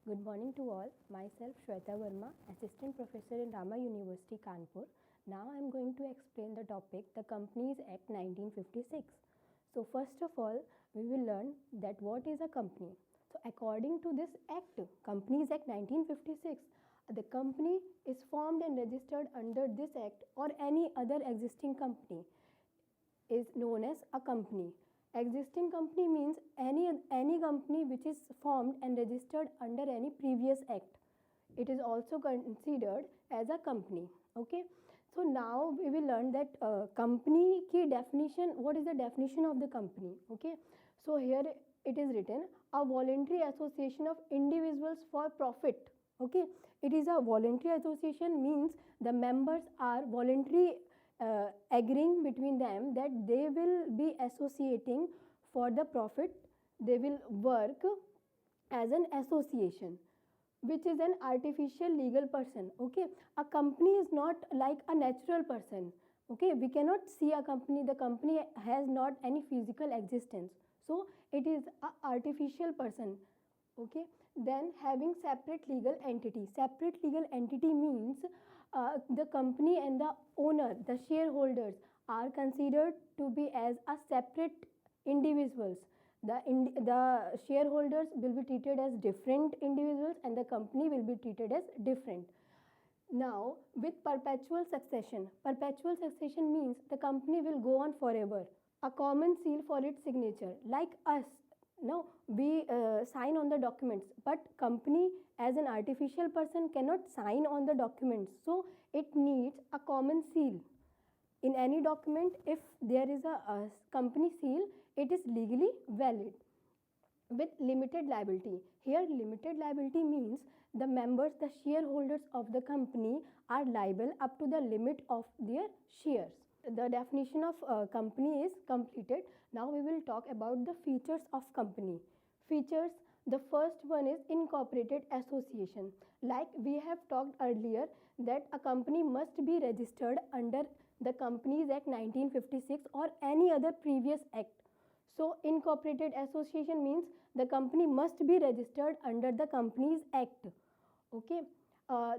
Good morning to all. Myself Shweta Verma, Assistant Professor in Rama University, Kanpur. Now I am going to explain the topic, the Companies Act 1956. So first of all, we will learn that what is a company. So according to this act, Companies Act 1956, the company is formed and registered under this act or any other existing company is known as a company. Existing company means any company which is formed and registered under any previous act. It is also considered as a company. Okay. So now we will learn that company ki definition. What is the definition of the company? Okay. So here it is written a voluntary association of individuals for profit. Okay. It is a voluntary association means the members are voluntary agreeing between them that they will be associating for the profit. They will work as an association, which is an artificial legal person. Okay, a company is not like a natural person. Okay, we cannot see a company. The company has not any physical existence, so it is an artificial person. Okay, then having separate legal entity. Separate legal entity means the company and the owner, the shareholders are considered to be as a separate individuals. The shareholders will be treated as different individuals and the company will be treated as different. Now with perpetual succession means the company will go on forever. A common seal for its signature, like us. Now we sign on the documents, but company as an artificial person cannot sign on the documents, so it needs a common seal. In any document, if there is a company seal, it is legally valid. With limited liability, here limited liability means the members, the shareholders of the company are liable up to the limit of their shares. The definition of company is completed. Now we will talk about the features of company. Features, the first one is incorporated association. Like we have talked earlier that a company must be registered under the Companies Act 1956 or any other previous act. So incorporated association means the company must be registered under the Companies Act. Okay.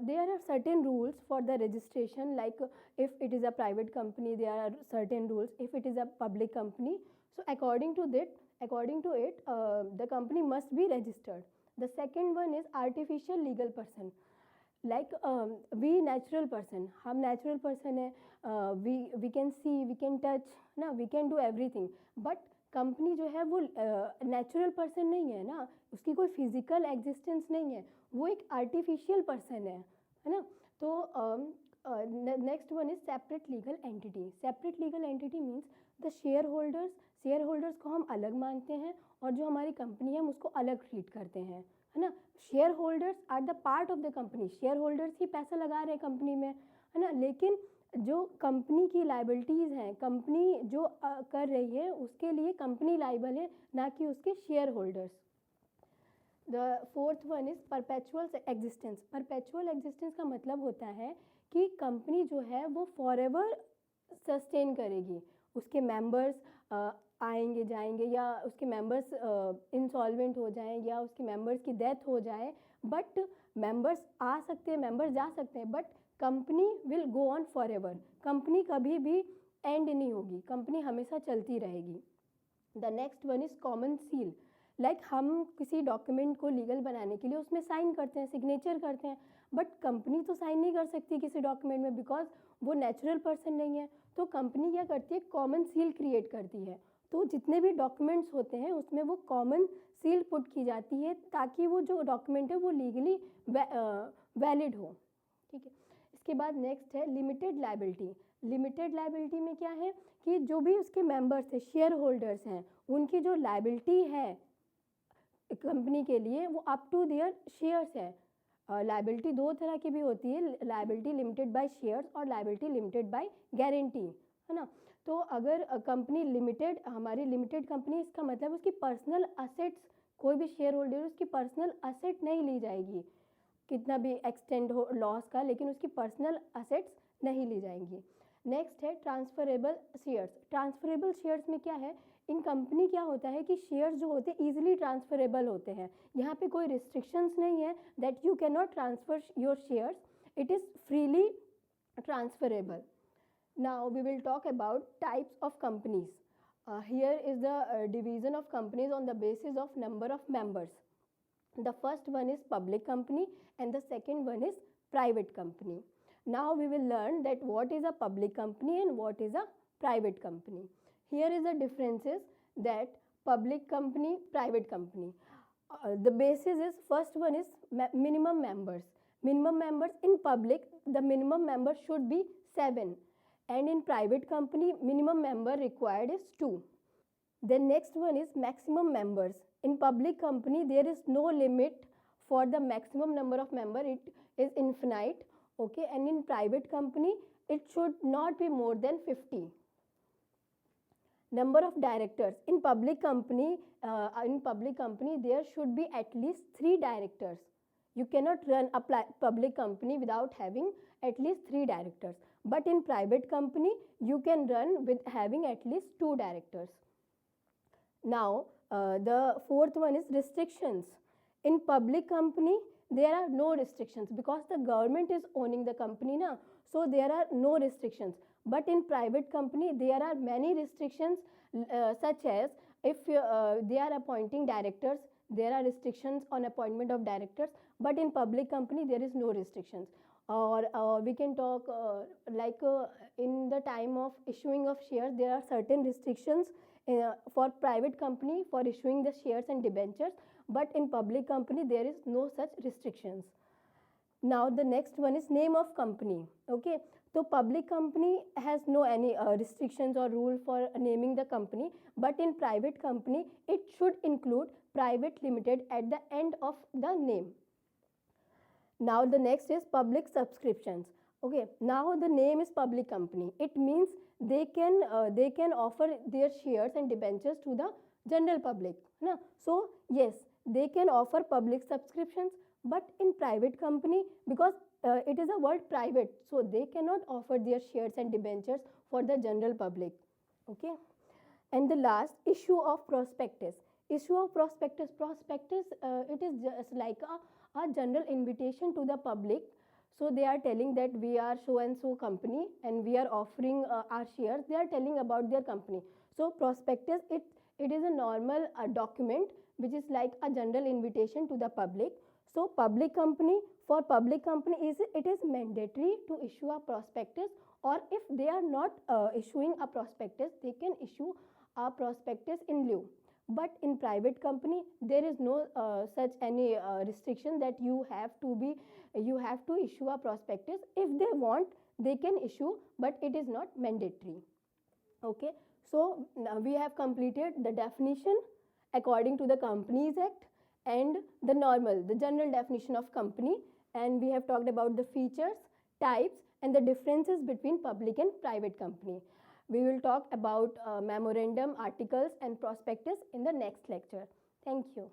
There are certain rules for the registration, like if it is a private company, there are certain rules. If it is a public company, so according to it, the company must be registered. The second one is artificial legal person. Like we natural person, हम natural person है, we can see, we can touch, ना, we can do everything. But company जो है वो natural person नहीं है ना, उसकी कोई फिजिकल एग्जिस्टेंस नहीं है, वो एक आर्टिफिशियल पर्सन है ना. तो next one is separate legal entity. Separate legal entity means the share holders को हम अलग मानते हैं और जो हमारी कंपनी है हम उसको अलग ट्रीट करते हैं, है ना. Shareholders are the part of the company. Shareholders ही पैसा लगा रहे हैं कंपनी में, है ना. लेकिन जो कंपनी की लाइबिलिटीज़ हैं, कंपनी जो कर रही है उसके लिए कंपनी लाइबल है, ना कि उसके share holders. The fourth one is perpetual existence. Perpetual existence का मतलब होता है कि कंपनी जो है वो फॉरएवर सस्टेन करेगी. उसके मेंबर्स आएंगे जाएंगे या उसके मेंबर्स इंसॉल्वेंट हो जाएं या उसके मेंबर्स की डेथ हो जाए, बट मेंबर्स आ सकते हैं, मेंबर्स जा सकते हैं, but company will go on for ever. Company कभी भी एंड नहीं होगी, कंपनी हमेशा चलती रहेगी. The next one is common seal. Like हम किसी डॉक्यूमेंट को लीगल बनाने के लिए उसमें साइन करते हैं, सिग्नेचर करते हैं, बट कंपनी तो साइन नहीं कर सकती किसी डॉक्यूमेंट में, बिकॉज वो नेचुरल पर्सन नहीं है. तो कंपनी क्या करती है, कॉमन सील क्रिएट करती है. तो जितने भी डॉक्यूमेंट्स होते हैं उसमें वो कॉमन सील पुट की जाती है ताकि वो जो डॉक्यूमेंट है वो लीगली वैलिड हो. ठीक है. इसके बाद नेक्स्ट है लिमिटेड लाइबिलिटी. लिमिटेड लाइबिलिटी में क्या है कि जो भी उसके मेंबर्स हैं, शेयर होल्डर्स हैं, उनकी जो लाइबिलिटी है कंपनी के लिए वो अप टू देयर शेयर्स है. लाइबिलिटी दो तरह की भी होती है, लाइबिलिटी लिमिटेड बाय शेयर्स और लाइबिलिटी लिमिटेड बाय गारंटी, है ना. तो अगर कंपनी लिमिटेड, हमारी लिमिटेड कंपनी, इसका मतलब उसकी पर्सनल असेट्स, कोई भी शेयर होल्डर उसकी पर्सनल असेट नहीं ली जाएगी, कितना भी एक्सटेंड हो लॉस का, लेकिन उसकी पर्सनल असेट्स नहीं ली जाएंगी. नेक्स्ट है ट्रांसफरेबल शेयर्स। ट्रांसफरेबल शेयर्स में क्या है, इन कंपनी क्या होता है कि शेयर्स जो होते हैं ईजिली ट्रांसफरेबल होते हैं, यहाँ पे कोई रिस्ट्रिक्शंस नहीं है that you can not transfer your shares, it is freely transferable. Now we will talk about types of companies. Here is the division of companies on the basis of number of members. The first one is public company and the second one is private company. Now we will learn that what is a public company and what is a private company. Here is the differences that public company, private company. The basis is, first one is minimum members. Minimum members in public, the minimum member should be 7, and in private company minimum member required is 2. Then next one is maximum members. In public company there is no limit for the maximum number of member, it is infinite, okay, and in private company it should not be more than 50. Number of directors. In public company there should be at least 3 directors. You cannot run a public company without having at least 3 directors. But in private company, you can run with having at least 2 directors. Now, the fourth one is restrictions. In public company, there are no restrictions because the government is owning the company now. So, there are no restrictions. But in private company, there are many restrictions such as if they are appointing directors, there are restrictions on appointment of directors, but in public company there is no restrictions. Or we can talk in the time of issuing of shares, there are certain restrictions for private company for issuing the shares and debentures, but in public company there is no such restrictions. Now the next one is name of company. Okay, so public company has no any restrictions or rule for naming the company, but in private company it should include private limited at the end of the name. Now the next is public subscriptions. Okay, now the name is public company, it means they can offer their shares and debentures to the general public. No? So yes, they can offer public subscriptions, but in private company, because it is a word private, so they cannot offer their shares and debentures for the general public. Okay, and the last, issue of prospectus. Issue of prospectus. It is just like a general invitation to the public. So they are telling that we are so and so company and we are offering our shares. They are telling about their company. So prospectus, it is a normal document which is like a general invitation to the public. So public company, for public company it is mandatory to issue a prospectus, or if they are not issuing a prospectus, they can issue a prospectus in lieu. But in private company there is no such any restriction that you have to issue a prospectus. If they want, they can issue, but it is not mandatory. Okay, so now we have completed the definition according to the Companies Act and the general definition of company, and we have talked about the features, types, and the differences between public and private company. We will talk about memorandum, articles, and prospectus in the next lecture. Thank you.